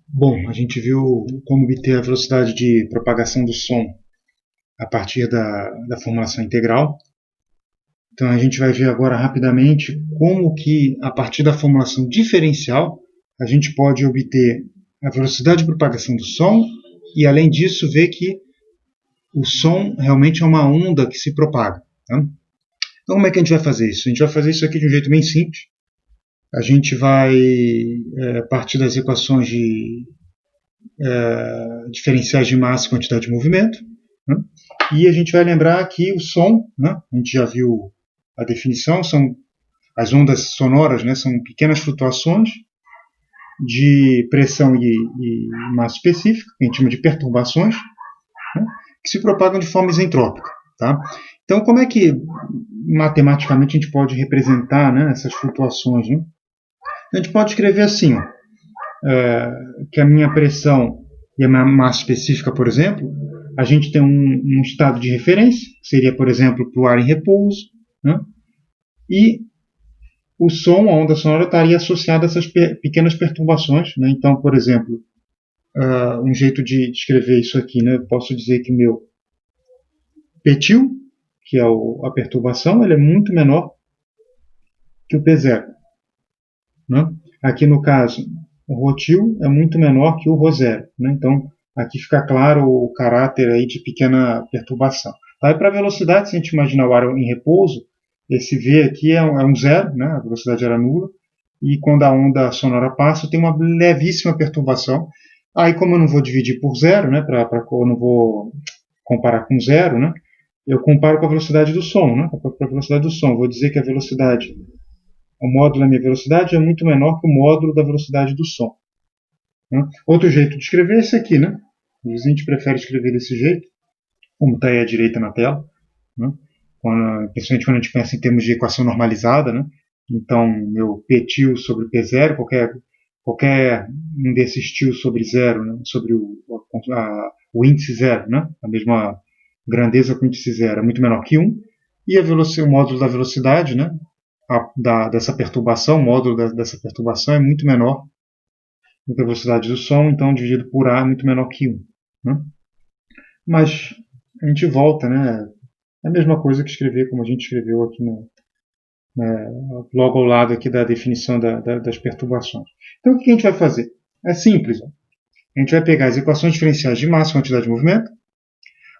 Bom, a gente viu como obter a velocidade de propagação do som a partir da formulação integral. Então a gente vai ver agora rapidamente como que, a partir da formulação diferencial, a gente pode obter a velocidade de propagação do som e, além disso, ver que o som realmente é uma onda que se propaga. Tá? Então como é que a gente vai fazer isso? A gente vai fazer isso aqui de um jeito bem simples. A gente vai partir das equações de diferenciais de massa e quantidade de movimento. Né? E a gente vai lembrar que o som, né? A gente já viu a definição, são as ondas sonoras, né? São pequenas flutuações de pressão e massa específica, que a gente chama de perturbações, né? Que se propagam de forma isentrópica. Tá? Então, como é que matematicamente a gente pode representar, né, essas flutuações? Né? A gente pode escrever assim, ó, que a minha pressão e a minha massa específica, por exemplo, a gente tem um estado de referência, que seria, por exemplo, para o ar em repouso, né? E o som, a onda sonora, estaria associada a essas pequenas perturbações. Né? Então, por exemplo, um jeito de escrever isso aqui, né? Eu posso dizer que o meu P-til, que é a perturbação, ele é muito menor que o P0. Né? Aqui no caso, o Rho-til é muito menor que o Rho0. Né? Então, aqui fica claro o caráter aí de pequena perturbação. Tá? E para a velocidade, se a gente imaginar o ar em repouso, esse V aqui é um zero, né? A velocidade era nula, e quando a onda sonora passa, tem uma levíssima perturbação. Aí, como eu não vou dividir por zero, né? Eu não vou comparar com zero, né? Eu comparo com a velocidade do som, né? Com a velocidade do som. Vou dizer que a velocidade, o módulo da minha velocidade é muito menor que o módulo da velocidade do som. Né? Outro jeito de escrever é esse aqui, né? Às vezes a gente prefere escrever desse jeito, como está aí à direita na tela, né? Principalmente quando a gente pensa em termos de equação normalizada, né? Então, meu P-til sobre P0, qualquer um desses til sobre zero, né? Sobre o índice zero, né? A mesma grandeza com o índice zero é muito menor que 1, e o módulo da velocidade, né? Dessa perturbação, o módulo dessa perturbação é muito menor do que a velocidade do som, então dividido por A é muito menor que 1. Né? Mas a gente volta, né? É a mesma coisa que escrever como a gente escreveu aqui logo ao lado aqui da definição das perturbações. Então o que a gente vai fazer? É simples. Ó. A gente vai pegar as equações diferenciais de massa e quantidade de movimento,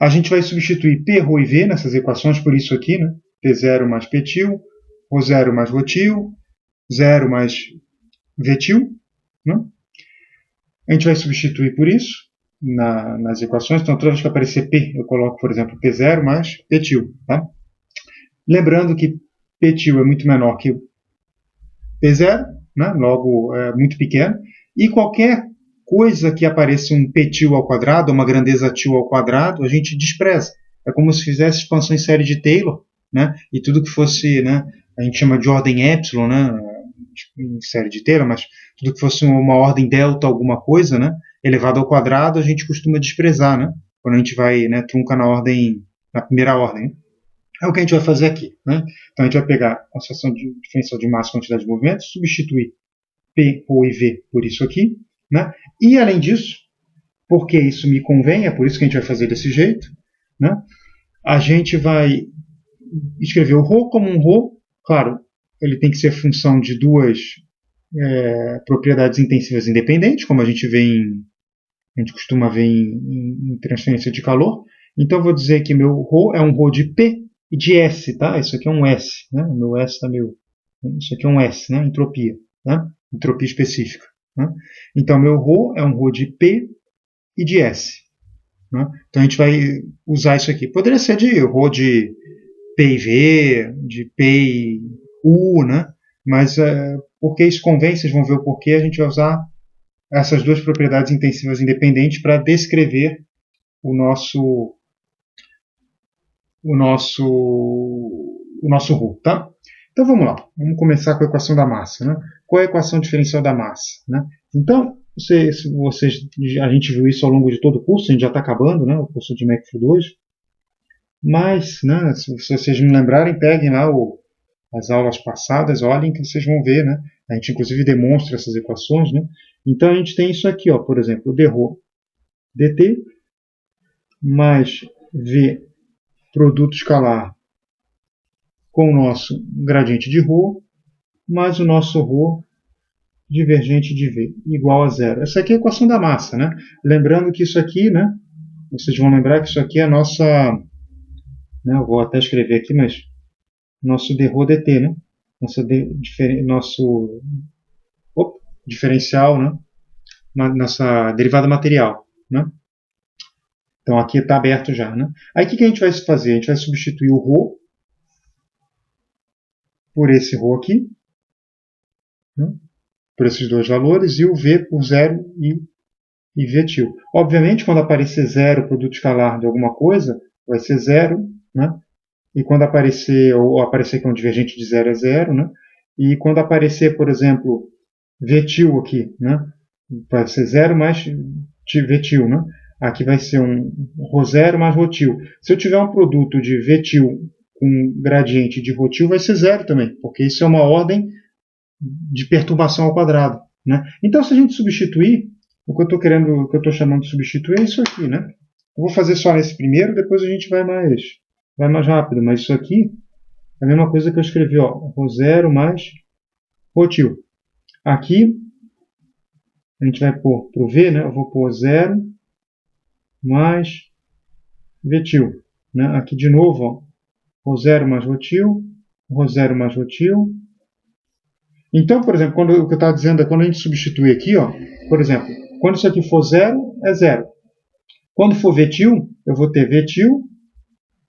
a gente vai substituir P, Rho e V nessas equações por isso aqui, né? P0 mais P-til, Rho0 mais Rho-til, 0 mais V-til. Né? A gente vai substituir por isso nas equações. Então, toda vez que aparecer P, eu coloco, por exemplo, P0 mais P-til. Tá? Lembrando que P-til é muito menor que P0, né? Logo é muito pequeno. E qualquer coisa que apareça um P-til ao quadrado, uma grandeza til ao quadrado, a gente despreza. É como se fizesse expansão em série de Taylor, né? E tudo que fosse, né, a gente chama de ordem epsilon, né? Em série de Taylor, mas tudo que fosse uma ordem delta alguma coisa, né? Elevado ao quadrado, a gente costuma desprezar, né? Quando a gente vai, né, trunca na primeira ordem. É o que a gente vai fazer aqui. Né? Então a gente vai pegar a associação de diferencial de massa e quantidade de movimento, substituir P, Rho e V por isso aqui. Né? E além disso, porque isso me convém, é por isso que a gente vai fazer desse jeito, né? A gente vai escrever o Rho como um Rho, claro, ele tem que ser função de duas propriedades intensivas independentes, como a gente costuma ver em transferência de calor. Então eu vou dizer que meu Rho é um Rho de P e de S, tá? Isso aqui é um S, né? O meu S está meio... Isso aqui é um S, né? Entropia, né? Entropia específica. Né? Então meu Rho é um Rho de P e de S. Né? Então a gente vai usar isso aqui. Poderia ser de Rho de P e V, de P e U, né? Mas porque isso convém, vocês vão ver o porquê, a gente vai usar essas duas propriedades intensivas independentes para descrever o nosso Rho, tá? Então vamos lá, vamos começar com a equação da massa. Né? Qual é a equação diferencial da massa? Né? Então, a gente viu isso ao longo de todo o curso, a gente já está acabando, né, o curso de MEC 2, mas, né, se vocês me lembrarem, peguem lá as aulas passadas, olhem que vocês vão ver, né? A gente inclusive demonstra essas equações, né? Então a gente tem isso aqui, ó, por exemplo, o dρ dt mais V produto escalar com o nosso gradiente de ρ mais o nosso ρ divergente de V igual a zero. Essa aqui é a equação da massa, né? Lembrando que isso aqui, né? Vocês vão lembrar que isso aqui é a nossa, né, eu vou até escrever aqui, mas nosso dρ dt, né? Nosso diferencial, né? Nossa derivada material, né? Então aqui está aberto já, né? Aí o que a gente vai fazer? A gente vai substituir o ρ por esse ρ aqui, né? Por esses dois valores, e o V por zero e V til. Obviamente, quando aparecer zero, produto escalar de alguma coisa, vai ser zero, né? E quando aparecer, ou aparecer que é um divergente de zero é zero, né? E quando aparecer, por exemplo, V til aqui, né? Vai ser zero mais V til, né? Aqui vai ser um ρ0 mais ρ til. Se eu tiver um produto de V til com gradiente de ρ til, vai ser zero também, porque isso é uma ordem de perturbação ao quadrado, né? Então, se a gente substituir, o que eu estou chamando de substituir é isso aqui, né? Eu vou fazer só nesse primeiro, depois a gente vai mais rápido, mas isso aqui é a mesma coisa que eu escrevi, ó, ρ0 mais ρ til. Aqui a gente vai pôr para o V, né? Eu vou pôr 0 mais V til, né? Aqui de novo, ó, ρ0 mais ρ til, ρ0 mais ρ til. Então, por exemplo, o que eu estava dizendo é quando a gente substitui aqui, ó, por exemplo, quando isso aqui for zero, é zero. Quando for V til, eu vou ter V til,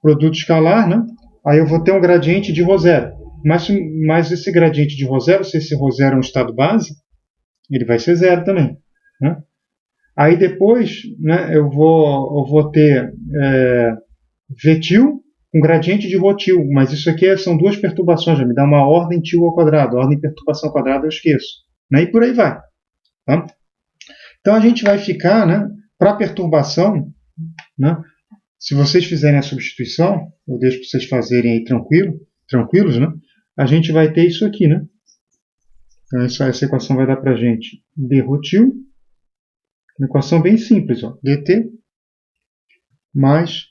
produto escalar, né? Aí eu vou ter um gradiente de ρ0. Mas esse gradiente de ρ0, se esse ρ0 é um estado base, ele vai ser zero também, né? Aí depois, né, eu vou ter V til com gradiente de ρ til, mas isso aqui são duas perturbações, já me dá uma ordem til ao quadrado, ordem perturbação ao quadrado eu esqueço, né? E por aí vai. Tá? Então a gente vai ficar, né, para a perturbação, né, se vocês fizerem a substituição, eu deixo para vocês fazerem aí tranquilos, né, a gente vai ter isso aqui, né? Então essa equação vai dar para a gente dρ til, uma equação bem simples, ó, dt mais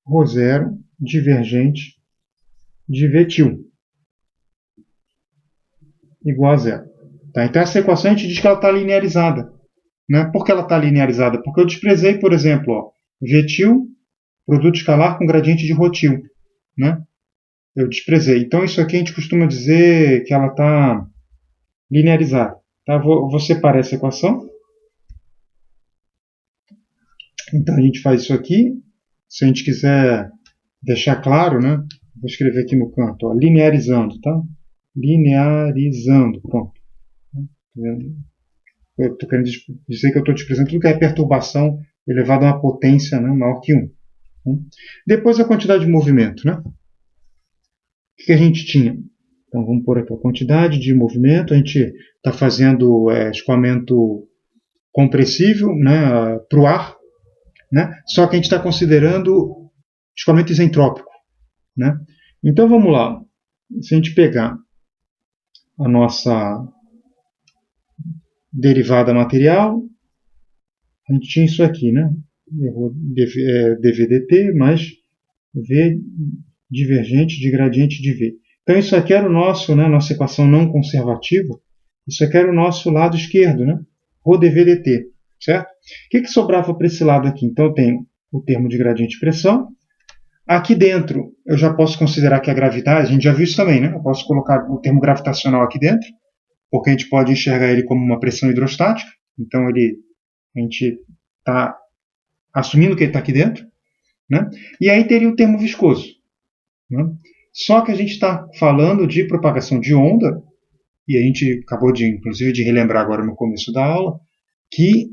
ρ0 divergente de V til igual a zero. Tá? Então essa equação a gente diz que ela está linearizada. Né? Por que ela está linearizada? Porque eu desprezei, por exemplo, ó, V til, produto escalar com gradiente de ρ til. Né? Eu desprezei. Então isso aqui a gente costuma dizer que ela está linearizada. Tá? Vou separar essa equação. Então a gente faz isso aqui. Se a gente quiser deixar claro, né? Vou escrever aqui no canto, ó, linearizando, tá? Linearizando, pronto. Eu estou querendo dizer que eu estou desprezando tudo que é perturbação elevado a uma potência, né, maior que 1. Depois a quantidade de movimento, né? O que a gente tinha? Então vamos pôr aqui a quantidade de movimento. A gente está fazendo escoamento compressível, né, para o ar, né? Só que a gente está considerando escoamento isentrópico, né? Então vamos lá. Se a gente pegar a nossa derivada material, a gente tinha isso aqui, né? dv/dt mais V divergente de gradiente de V. Então isso aqui era o nosso, né, nossa equação não conservativa. Isso aqui era o nosso lado esquerdo, né? ρ/dv/dt, certo? O que sobrava para esse lado aqui? Então eu tenho o termo de gradiente de pressão. Aqui dentro eu já posso considerar que a gravidade, a gente já viu isso também, né? Eu posso colocar o termo gravitacional aqui dentro, porque a gente pode enxergar ele como uma pressão hidrostática. Então a gente está assumindo que ele está aqui dentro, né? E aí teria o termo viscoso, né? Só que a gente está falando de propagação de onda, e a gente acabou inclusive de relembrar agora no começo da aula, que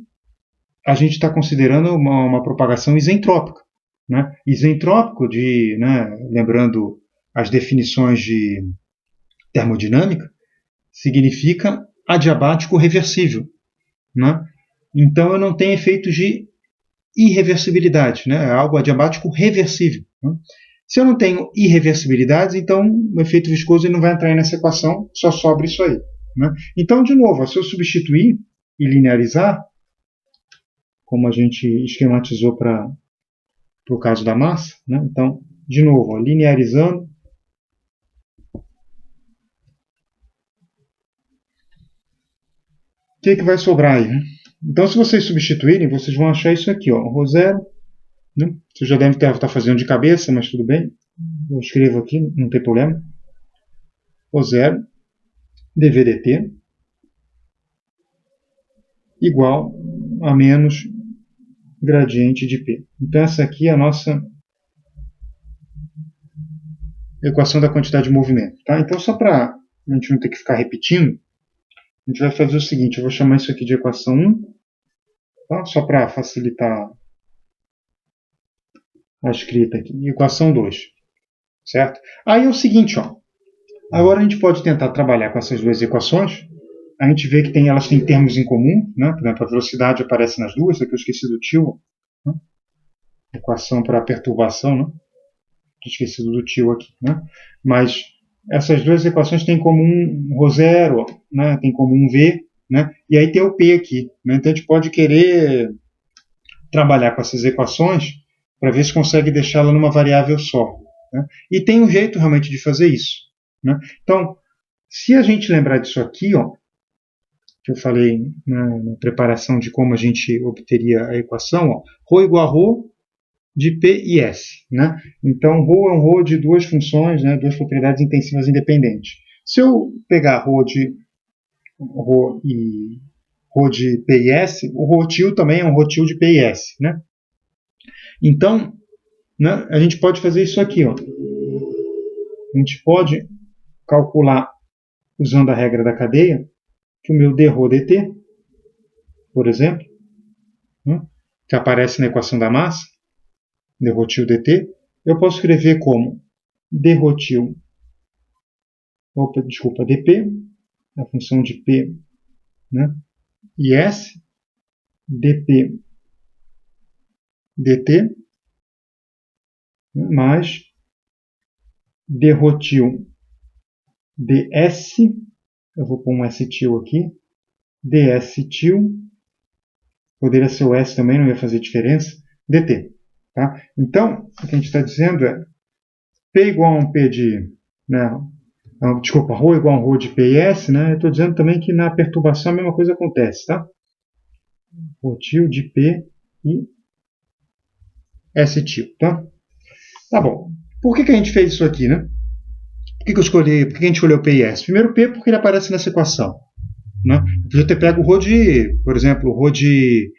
a gente está considerando uma propagação isentrópica, né? Isentrópico, né, lembrando as definições de termodinâmica, significa adiabático reversível, né? Então eu não tenho efeitos de irreversibilidade, né? É algo adiabático reversível, né? Se eu não tenho irreversibilidades, então o efeito viscoso não vai entrar nessa equação, só sobra isso aí, né? Então, de novo, se eu substituir, e linearizar, como a gente esquematizou para o caso da massa, né? Então, de novo, ó, linearizando. O que vai sobrar aí? Né? Então, se vocês substituírem, vocês vão achar isso aqui, ó, ρ0, né? Você já deve estar fazendo de cabeça, mas tudo bem. Eu escrevo aqui, não tem problema. ρ0 dv dt igual a menos gradiente de P. Então, essa aqui é a nossa equação da quantidade de movimento. Tá? Então, só para a gente não ter que ficar repetindo, a gente vai fazer o seguinte, eu vou chamar isso aqui de equação 1, tá? Só para facilitar a escrita aqui. E equação 2, certo? Aí é o seguinte, ó, agora a gente pode tentar trabalhar com essas duas equações. A gente vê que elas têm termos em comum, né? Por exemplo, a velocidade aparece nas duas, aqui eu esqueci do tio, né? Equação para perturbação, né? Esqueci do tio aqui, né? Mas essas duas equações têm em comum ρ0, né? Tem em comum v, né? E aí tem o p aqui, né? Então a gente pode querer trabalhar com essas equações para ver se consegue deixá-la numa variável só, né? E tem um jeito realmente de fazer isso, né? Então, se a gente lembrar disso aqui, ó, que eu falei na preparação de como a gente obteria a equação, ó, ρ igual a ρ de P e S, né? Então, ρ é um ρ de duas funções, né, duas propriedades intensivas independentes. Se eu pegar ρ de P e S, o ρ til também é um ρ til de P e S, né? Então, né, a gente pode fazer isso aqui, ó. A gente pode calcular, usando a regra da cadeia, que o meu dρ dt, por exemplo, né, que aparece na equação da massa, dρ til dt, eu posso escrever como dρ til, dp, a função de p, né, e s, dp dt, mais dρ til ds, eu vou pôr um s til aqui, ds til, poderia ser o s também, não ia fazer diferença, dt. Tá? Então, o que a gente está dizendo é P igual a um P de... Né, desculpa, ρ igual a um ρ de P e S, né? Eu estou dizendo também que na perturbação a mesma coisa acontece, tá? ρ til de P e S til, tá? Tá bom. Por que a gente fez isso aqui, né? Por que a gente escolheu P e S? Primeiro P porque ele aparece nessa equação, né? Eu podia ter pego o ρ de, por exemplo, o ρ de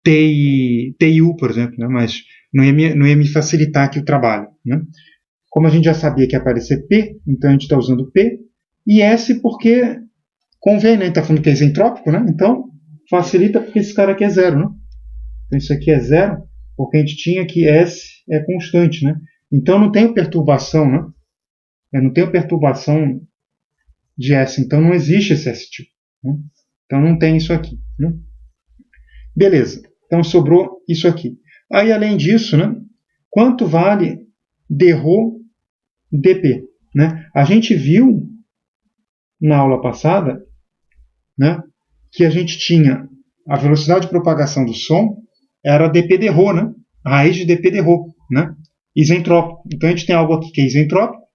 TIU, por exemplo, né? Mas não ia me facilitar aqui o trabalho, né? Como a gente já sabia que ia aparecer P, então a gente está usando P, e S porque convém, né? A gente está falando que é isentrópico, né? Então facilita porque esse cara aqui é zero, né? Então isso aqui é zero, porque a gente tinha que S é constante, né? Então não tem perturbação, né? Eu não tenho perturbação de S, então não existe esse S tipo, né? Então não tem isso aqui, né? Beleza, então sobrou isso aqui. Aí além disso, né? Quanto vale dρ dp, né? A gente viu na aula passada, né, que a gente tinha a velocidade de propagação do som era dp dρ, né? A raiz de dp dρ, né? Isentrópico. Então a gente tem algo aqui que é isentrópico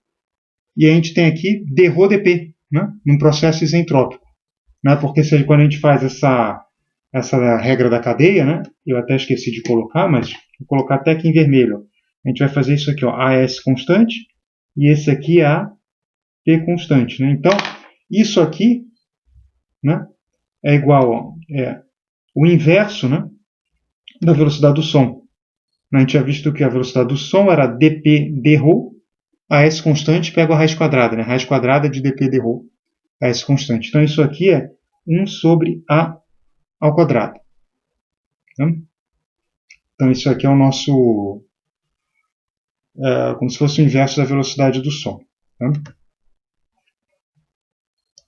e a gente tem aqui dρ dp, né? Num processo isentrópico, né? Porque quando a gente faz essa regra da cadeia, né? Eu até esqueci de colocar, mas vou colocar até aqui em vermelho. A gente vai fazer isso aqui, ó, AS constante, e esse aqui é a P constante, né? Então, isso aqui, né, é igual o inverso, né, da velocidade do som. A gente já visto que a velocidade do som era dp dρ, a s constante pega a raiz quadrada, né? A raiz quadrada de dp dρ, a s constante. Então, isso aqui é 1 sobre a ao quadrado. Tá? Então, isso aqui é o nosso... como se fosse o inverso da velocidade do som. Tá?